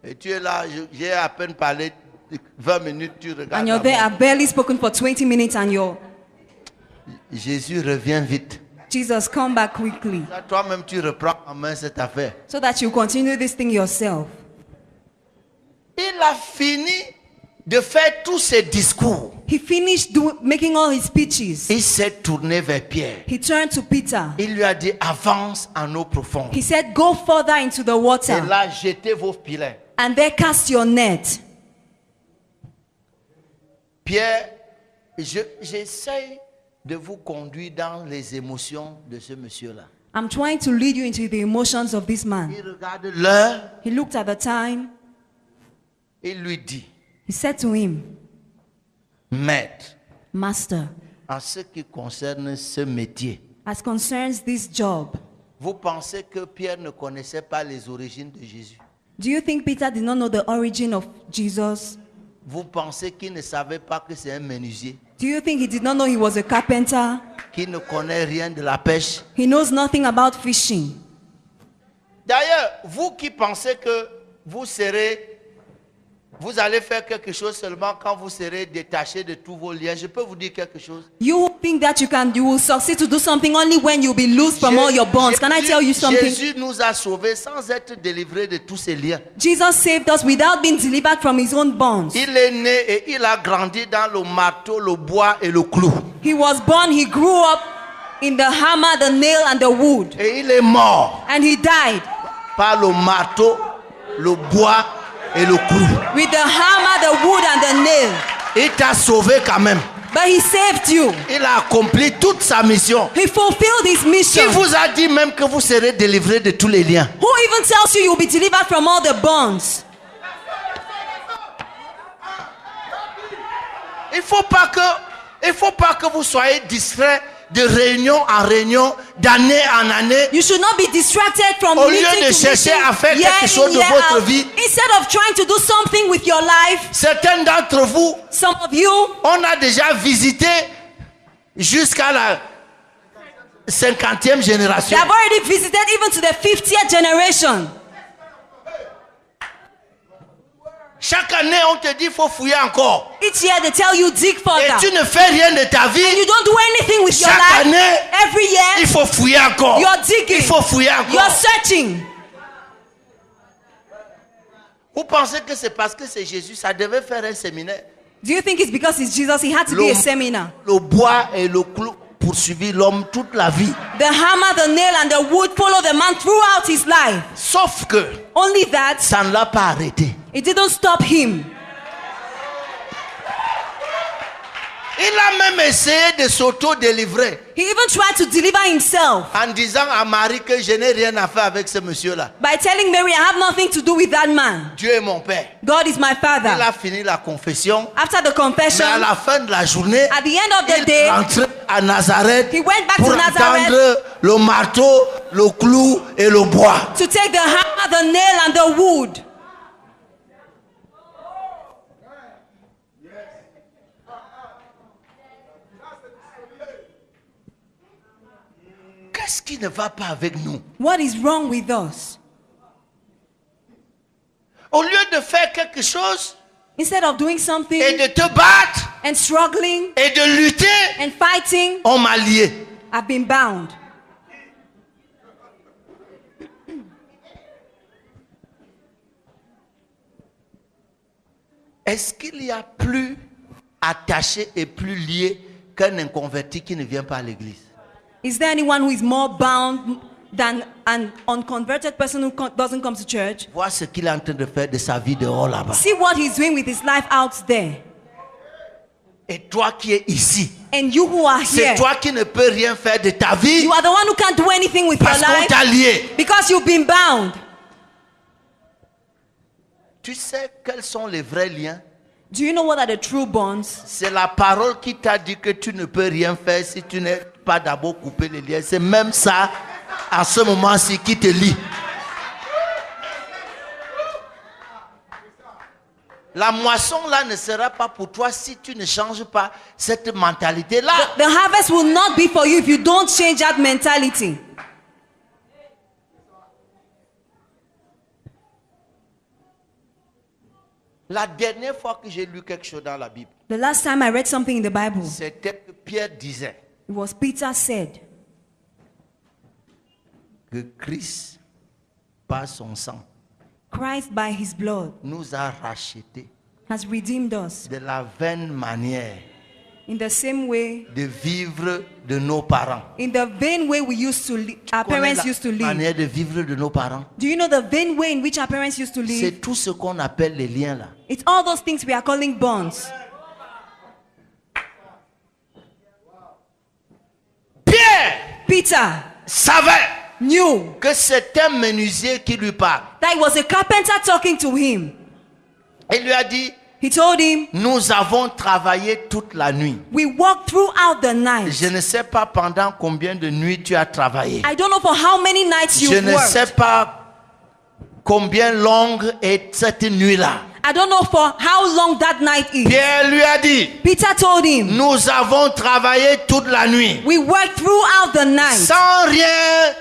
Et tu es là, j'ai à peine parlé 20 minutes, tu regardes. And you're there, I've barely spoken for 20 minutes and you're... Jésus revient vite. Jesus, come back quickly. Toi-même, tu reprends en main cette affaire. So that you continue this thing yourself. Il a fini de faire tous ses discours. He finished making all his speeches. Il s'est tourné vers Pierre. He turned to Peter. Il lui a dit, avance en eau profonde. He said, go further into the Et water. là, jetez vos filets. And there cast your net. Pierre, j'essaye de vous conduire dans les émotions de ce monsieur-là. I'm trying to lead you into the emotions of this man. Il regarde l'heure. He looked at the time. Il lui dit, He said to him, maître, Master, en ce qui concerne ce métier, as concerns this job, vous pensez que Pierre ne connaissait pas les origines de Jésus? do you think Peter did not know the origin of Jesus? Vous pensez qu'il ne savait pas que c'est un menuisier? Do you think he did not know he was a carpenter? Qu'il ne connaît rien de la pêche? He knows nothing about fishing. D'ailleurs, vous qui pensez que vous allez faire quelque chose seulement quand vous serez détaché de tous vos liens, je peux vous dire quelque chose. You think that you will succeed to do something only when you'll be loose from all your bonds. Can I tell you something? Jésus nous a sauvés sans être délivrés de tous ces liens. Jesus saved us without being delivered from his own bonds. Il est né et il a grandi dans le marteau, le bois et le clou. He was born, he grew up in the hammer, the nail and the wood. Et il est mort And he died par le marteau, le bois et le clou. with the hammer, the wood and the nail. Il t'a sauvé quand même. But he saved you. Il a accompli toute sa mission. He fulfilled his Qui mission. vous a dit même que vous serez délivrés de tous les liens? Who even tells you you'll be delivered from all the bonds? Il faut pas que vous soyez distraits de réunion en réunion, d'année en année. You should not be distracted from Au lieu meeting de to chercher meeting, à faire year quelque chose in, de year votre out. vie. Instead of trying to do something with your life, Certains d'entre vous, some of you, on a déjà visité jusqu'à la 50e they génération. have already visited even to the 50th generation. Chaque année, on te dit qu'il faut fouiller encore. Each year they tell you dig Et further. tu ne fais rien de ta vie. And you don't do anything with your Chaque life. année, Every year, il faut fouiller encore. you're digging. Il faut fouiller encore. You're searching. Vous pensez que c'est parce que c'est Jésus, ça devait faire un séminaire. Do you think it's because it's Jesus? He had to be a seminar. Le bois et le clou poursuivi l'homme toute la vie. The hammer, the nail, and the wood follow the man throughout his life. Sauf que Only that, ça ne l'a pas arrêté. it didn't stop him. Il a même essayé de s'auto-délivrer He even tried to deliver himself en disant à Marie que je n'ai rien à faire avec ce monsieur-là. by telling Mary, I have nothing to do with that man. Dieu est mon père. God is my Il father. a fini la confession. After the Mais à confession, la fin de la journée, at the end of the il day, est rentré à Nazareth he went back pour to Nazareth entendre le marteau, le clou et le bois. to take the hammer, the nail, and the wood. Qu'est-ce qui ne va pas avec nous? What is wrong with us? Au lieu de faire quelque chose Instead of doing et something de te battre and struggling et de lutter, and fighting, on m'a lié. I've been bound. Est-ce qu'il y a plus attaché et plus lié qu'un inconverti qui ne vient pas à l'église? Is there anyone who is more bound than an unconverted person who doesn't come to church? Vois ce qu'il est en train de faire de sa vie dehors là-bas. See what he's doing with his life out there. Et toi qui es ici, And you who are c'est here, toi qui ne peux rien faire de ta vie you are the one who can't do anything with your parce qu'on life t'a lié. because you've been bound. Tu sais quels sont les vrais liens? Do you know what are the true bonds? C'est la parole qui t'a dit que tu ne peux rien faire si tu n'es pas d'abord coupé les liens. C'est même ça, à ce moment-ci, qui te lie. La moisson là ne sera pas pour toi si tu ne changes pas cette mentalité-là. The harvest will not be for you if you don't change that mentality. La dernière fois que j'ai lu quelque chose dans la Bible, The last time I read something in the Bible, c'était que Pierre disait it was Peter said que Christ, par son sang, Christ by his blood nous a rachetés has redeemed us de la vaine manière in the same way, de vivre de nos parents. in the vain way we used to live, our Connais parents la used to live. manière de vivre de nos parents. Do you know the vain way in which our parents used to live? C'est tout ce qu'on appelle les liens là. It's all those things we are calling bonds. Pierre Peter savait knew que c'est un menuisier qui lui parle. that it was a carpenter talking to him. Il lui a dit, He told him, nous avons travaillé toute la nuit. we walked throughout the night. Je ne sais pas pendant combien de nuits tu as travaillé. I don't know for how many nights Je you've ne sais worked. pas combien longue est cette nuit-là. I don't know for how long that night is. Pierre lui a dit, Peter told him, nous avons travaillé toute la nuit we worked throughout the night sans rien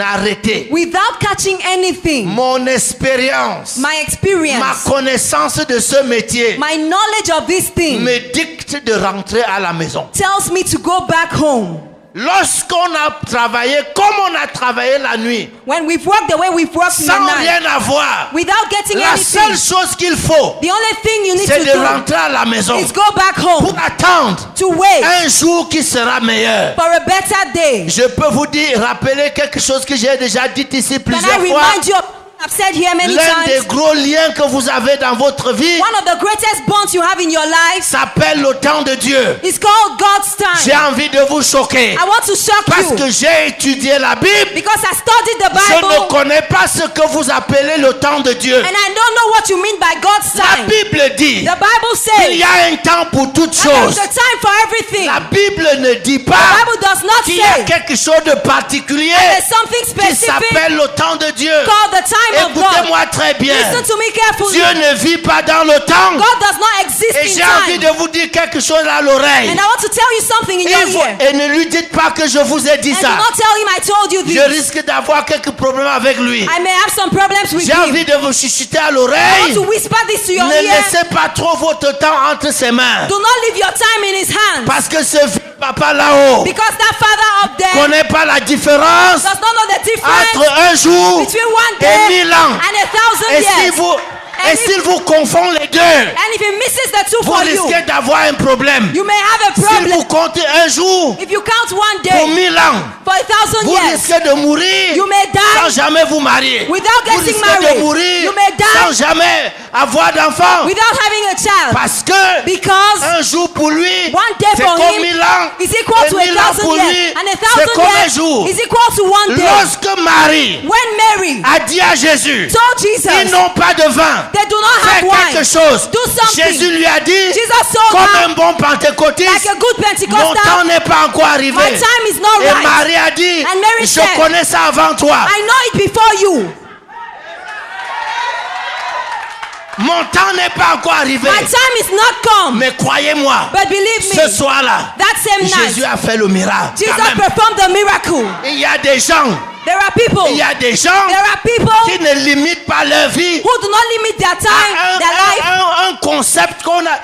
arrêter. without catching anything. Mon expérience, My ma experience, connaissance de ce métier my knowledge of this thing me dicte de rentrer à la maison. tells me to go back home. Lorsqu'on a travaillé comme on a travaillé la nuit, When we've worked the way we've worked in the sans night, rien avoir, without getting la anything, seule chose qu'il faut, the only thing you need c'est to de do rentrer à la maison is go back home pour attendre to wait un jour qui sera meilleur. for a better day. Je peux vous dire, rappeler quelque chose que j'ai déjà dit ici Can I plusieurs fois. remind you of I've said here many L'un des times, gros liens que vous avez dans votre vie one of the greatest bonds you have in your life s'appelle le temps de Dieu. is called God's J'ai time. envie de vous choquer I want to shock parce you que j'ai étudié la Bible. because I studied the Je ne Bible connais pas ce que vous appelez le temps de Dieu. and I don't know what you mean by God's La time. Bible dit The Bible qu'il y says a un temps pour toutes that there is choses. a time for everything. La Bible ne dit The pas Bible does not qu'il y a say quelque chose de particulier there's something qui specific s'appelle le temps de Dieu. called the time of God. Écoutez-moi très bien. Listen to me carefully. Dieu ne vit pas dans le temps. God does not exist Et in j'ai envie time. de vous dire quelque chose à l'oreille. And I want to tell you something in your ear. Et ne lui dites pas que je vous ai dit And do ça. not tell him I told you Je this. risque d'avoir quelques problèmes avec lui. I may have some problems with J'ai him. envie de vous chuchoter à I want l'oreille. to whisper this to your Ne ear. laissez pas trop votre temps entre ses mains. Do not leave your time in his hands. Parce que ce vieux papa là-haut Because that father up there connaît pas la différence does not know the difference entre un jour between one et day 1000 ans. and 1,000 Et years. s'il vous confond les deux, And if he misses the two vous for you, risquez d'avoir un problème. you may have a S'il problem. vous comptez un jour If you count one pour day 1000 ans, for 1,000 vous years, risquez de mourir you may sans die jamais vous marier. without Vous getting risquez de married. mourir You may sans die jamais avoir d'enfant. without having a child. Parce que Because un jour pour lui, one day c'est for comme him 1000 ans. is equal Et to 1000 ans 1,000 pour years. lui, And c'est comme un 1,000 jour. years is equal to one day. Lorsque Marie When Mary a dit à Jésus, told ils Jesus n'ont pas de vin, they do not fais have wine, quelque chose. do something. Jésus lui a dit, Jesus told comme her, un bon pentecôtiste, like a good mon Pentecostal, temps n'est pas encore arrivé. my time is not Et right. Marie a dit, And Mary je said, connais ça avant toi. I know it before you. Mon temps n'est pas encore arrivé. My time is not come. Mais croyez-moi, But believe ce me, soir-là, that same Jésus night, a fait le miracle. Jesus Quand même. performed the miracle. Il y a des gens, There are people, il y a des gens there are people qui ne limitent pas leur vie who do not limit their time, their life. un concept qu'on a.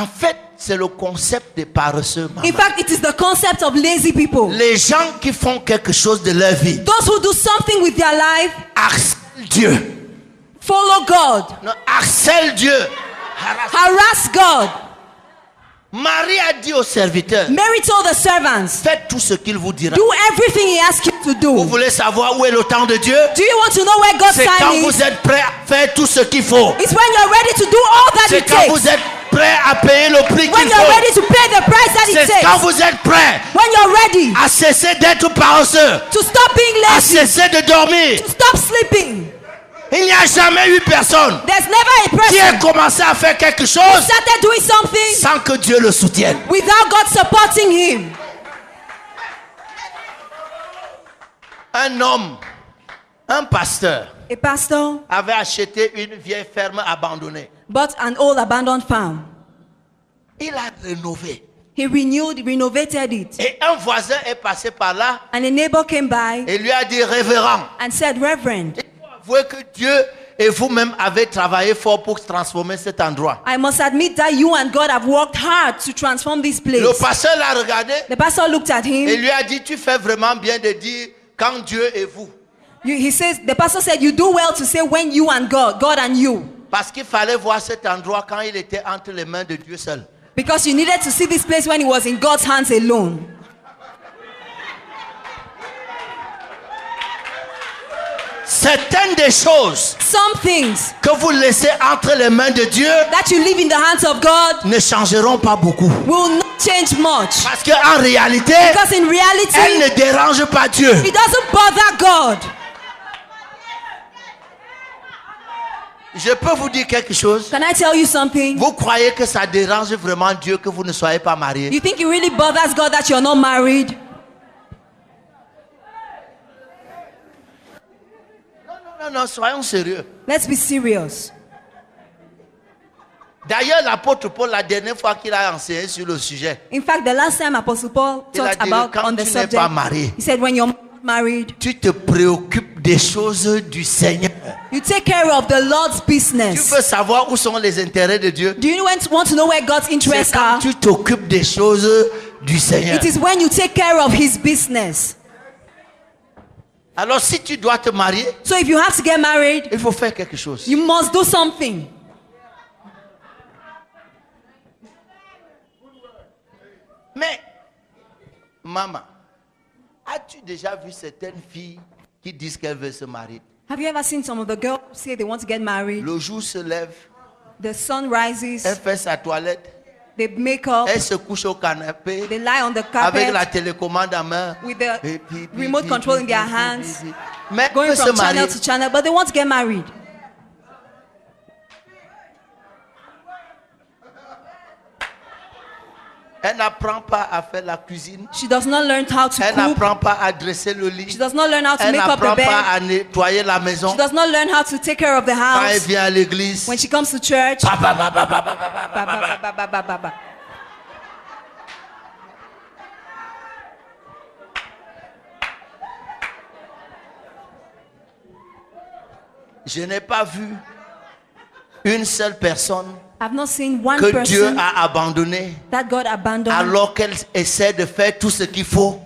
En fait, c'est le concept des paresseux. Maman. In fact, it is the concept of lazy people. Les gens qui font quelque chose de leur vie Those who do something with their life, harcèlent Dieu. follow God, Non, harcèlent Dieu. harass God. Marie a dit aux serviteurs, Mary told the servants, faites tout ce qu'il vous dira. do everything he asks you to Vous do. voulez savoir où est le temps de Dieu? Do you want to know where God's C'est quand time is? vous êtes prêts à faire tout ce qu'il faut. It's when you're ready to do all that C'est it quand takes. vous êtes prêts à payer le prix When qu'il you're faut. ready to pay the price that it C'est quand takes. vous êtes prêts When you're ready à cesser d'être paresseux, to stop being à lazy, cesser de dormir. to stop sleeping. Il n'y a jamais eu personne There's never a qui ait person commencé à faire quelque who chose started doing something sans que Dieu le soutienne. without God supporting him. Un homme, un pasteur, A pastor avait acheté une vieille ferme abandonnée. bought an old abandoned farm. Il a rénové. He renovated it. Et un voisin est passé par là And a neighbor came by et lui a dit, révérend, and said, Reverend, il faut avouer que Dieu et vous-même avez travaillé fort pour transformer cet endroit. I must admit that you and God have worked hard to transform this place. Le pasteur l'a regardé The pastor looked at et him. lui a dit, tu fais vraiment bien de dire quand Dieu et vous. The pastor said, you do well to say when you and God and you. Parce qu'il fallait voir cet endroit quand il était entre les mains de Dieu seul. Because you needed to see this place when it was in God's hands alone. Certaines des choses Some things que vous laissez entre les mains de Dieu that you leave in the hands of God ne changeront pas beaucoup. will not change much. Parce qu'en réalité, Because in elles reality, ne dérangent pas Dieu. it doesn't bother God. Je peux vous dire quelque chose. Can I tell you something? Vous croyez que ça dérange vraiment Dieu que vous ne soyez pas mariés? You think it really bothers God that you're not married? Non, soyons sérieux. Let's be serious. D'ailleurs, l'apôtre Paul, la dernière fois qu'il a enseigné sur le sujet, In fact, the last time Apostle Paul il a talked dit about que quand on the tu n'es subject, pas marié, he said when you're married, tu te préoccupes des choses du Seigneur. you take care of the Lord's Tu business. veux savoir où sont les intérêts de Dieu? Do you want to know where God's C'est interests quand are? tu t'occupes des choses du Seigneur. It is when you take care of His business. Alors si tu dois te marier, So if you have to get married, il faut faire quelque chose. you must do something. Mais, maman, as-tu déjà vu certaines filles qui disent qu'elles veulent se marier? Have you ever seen some of the girls say they want to get married? Le jour se lève, The sun elle rises, fait sa toilette, they make up, elle se couche au canapé they lie on the avec la carpet télécommande en main. with the Et puis, remote control in their hands, Mais elle going veut se from marier. channel to channel, but they want to get married. Elle n'apprend pas à faire la cuisine. She does not learn how to Elle cook. n'apprend pas à dresser le She lit. does not learn how to Elle make up n'apprend the pas bed. à nettoyer la maison. She does not learn how to take care of the Quand elle house. vient à l'église, When she comes to church, pa, pa, pa, pa, pa, pa, pa, ba, pa, pa, ba, pa. ba, ba, ba, ba, ba. Je n'ai pas vu une seule personne I've not seen one que Dieu person a abandonné that God abandoned alors qu'elle essaie de faire tout ce qu'il faut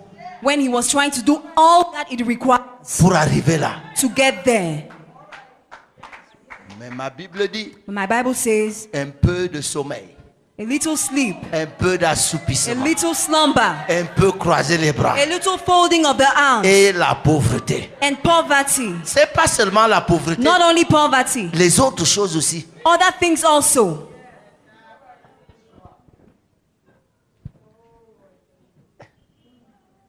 when He was trying to do all that it requires pour arriver là. to get there. Mais ma Bible dit My Bible says, un peu de sommeil, a little sleep, un peu a d'assoupissement, little slumber, un peu croiser les bras a little folding of the arms, et la pauvreté. and poverty. C'est pas seulement la pauvreté, Not only poverty, les autres choses aussi. other things also.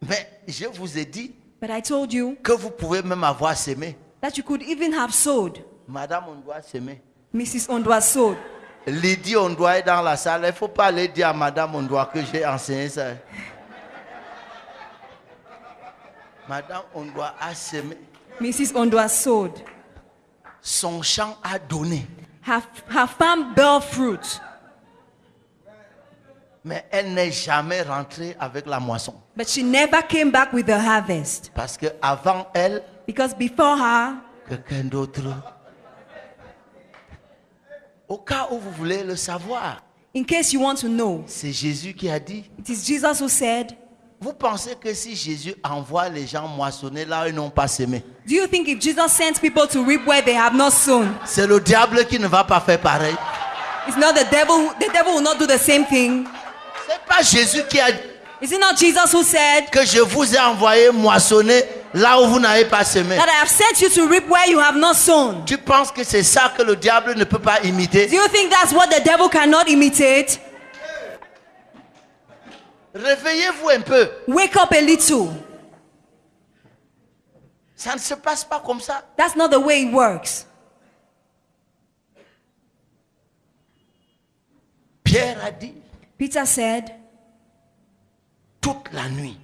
Mais je vous ai dit But I told you que vous pouvez même avoir semé. that you could even have sowed. Madame, on doit semer. Mrs. Ondwa sowed. Lydie, on doit être dans la salle. Il ne faut pas aller dire à Madame, on doit que j'ai enseigné ça. Madame, on doit semer. Mrs. Ondwa sowed. Son champ a donné. Her farm bore fruit, Mais elle n'est jamais rentrée avec la moisson. but she never came back with the harvest. Parce qu'avant elle, Because before her, quelqu'un d'autre. Au cas où vous voulez le savoir, in case you want to know, c'est Jésus qui a dit. it is Jesus who said, Vous pensez que si Jésus envoie les gens moissonner là où ils n'ont pas semé, do you think if Jesus sends people to reap where they have not sown, c'est le diable qui ne va pas faire pareil? it's not the devil will not do the same thing. C'est pas Jésus qui a dit Is it not Jesus who said que je vous ai envoyé moissonner là où vous n'avez pas semé? that I have sent you to reap where you have not sown? Tu penses que c'est ça que le diable ne peut pas imiter? Do you think that's what the devil cannot imitate? Réveillez-vous un peu. Wake up a little. Ça ne se passe pas comme ça. That's not the way it works. Pierre a dit Peter said, toute la nuit,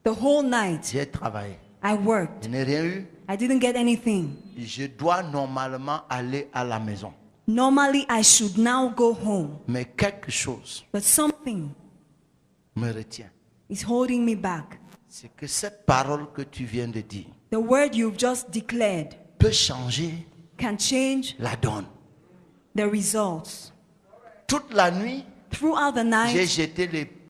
the whole night j'ai travaillé. I worked. Je n'ai rien eu. I didn't get anything. Je dois normalement aller à la maison. Normally, I should now go home. Mais quelque chose But something me retient. is holding me back. C'est que cette parole que tu viens de dire The word you've just declared peut changer can change la donne. the results. Toute la nuit, Throughout the j'ai night, jeté les